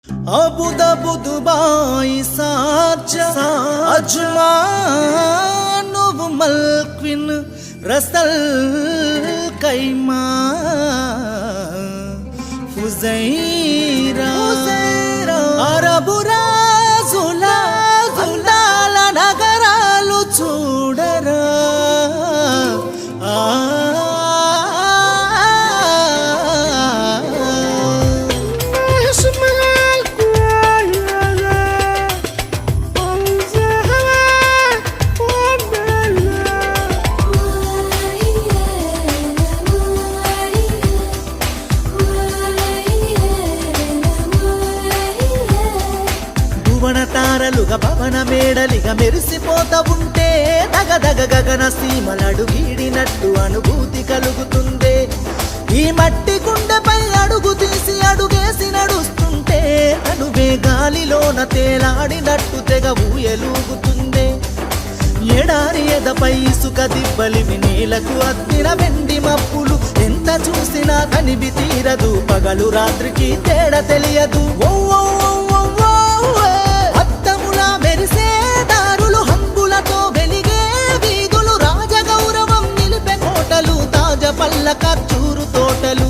अबुदाबु Dubai Sharjah Ajman व मल्क्विन Russell कैमा Fujairah अरबु Rajul అందాల నగరాలు చూడరా తారలుగా భవన మేడలిగా మెరిసిపోతా ఉంటే దగదగ గగన సీమలడు వీడినట్టు అనుభూతి కలుగుతుందే. ఈ మట్టి గుండెపై అడుగు తీసి అడుగేసి నడుస్తుంటే అడుగే గాలిలోన తేలాడినట్టు తెగ ఊయలూగుతుందే. ఎడారి ఎదపై ఇసుక దిబ్బలివి నేలకు అద్దిన వెండి మప్పులు ఎంత చూసినా కనివి తీరదు. పగలు రాత్రికి తేడా తెలియదు. మెరిసే దారులు హంగులతో వెలిగే వీధులు రాజగౌరవం నిలిపే కోటలు తాజా పల్ల ఖర్జూరు తోటలు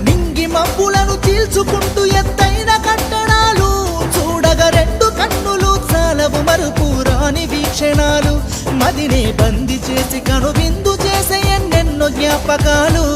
నింగి మబ్బులను చీల్చుకుంటూ ఎత్తైన కట్టడాలు చూడగా రెండు కన్నులు చాలవు మరుపు రాని వీక్షణాలు మదినే బంది చేసి కనువిందు చేసే ఎన్నెన్నో జ్ఞాపకాలు.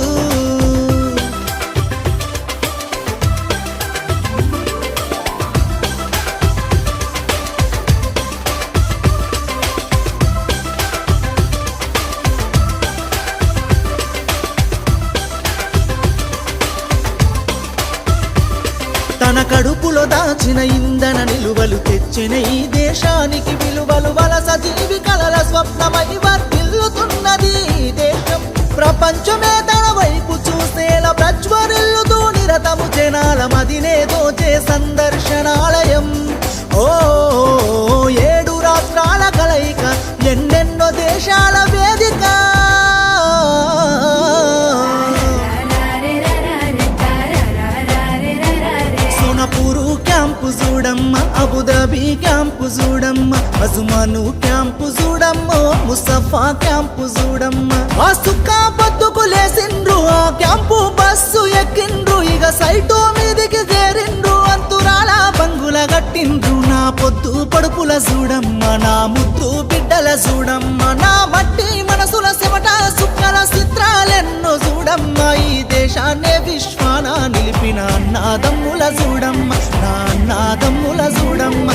తన కడుపులో దాచిన ఇంధన నిలువలు తెచ్చిన ఈ దేశానికి విలువలు వలస జీవి కలల స్వప్నమై వర్ధిల్లుతున్నది ఈ దేశం. ప్రపంచమే తన వైపు చూసేలా ప్రజ్వరిల్లుతూ నిరతము జనాల మదినే దోచే సందర్శనాలయం. ఓ 7 రాష్ట్రాల కలయిక ఎన్నెన్నో దేశాల వేదిక. క్యాంపు చూడమ్మ అబుదాబి క్యాంపు చూడమ్మ అజుమాను క్యాంపు చూడమ్మ ముసఫా క్యాంపు చూడమ్మ. ఆ సుక్క బతుకు లేసిండ్రు ఆ క్యాంపు బస్సు ఎక్కిండ్రు ఇక సైటు మీదికి చేరిండ్రు అంతురాల బంగుల గట్టిండ్రు. నా పొద్దు పడుపుల చూడమ్మ నా ముద్దు బిడ్డల చూడమ్మ నా మట్టి మనసుల చెమట సుక్కల చిత్రాలెన్నో చూడమ్మ. ఈ దేశాన్నే విశ్వాన నిలిపిన అన్నాదమ్ముల చూడమ్మ నా అన్నాదమ్ముల చూడమ్మ.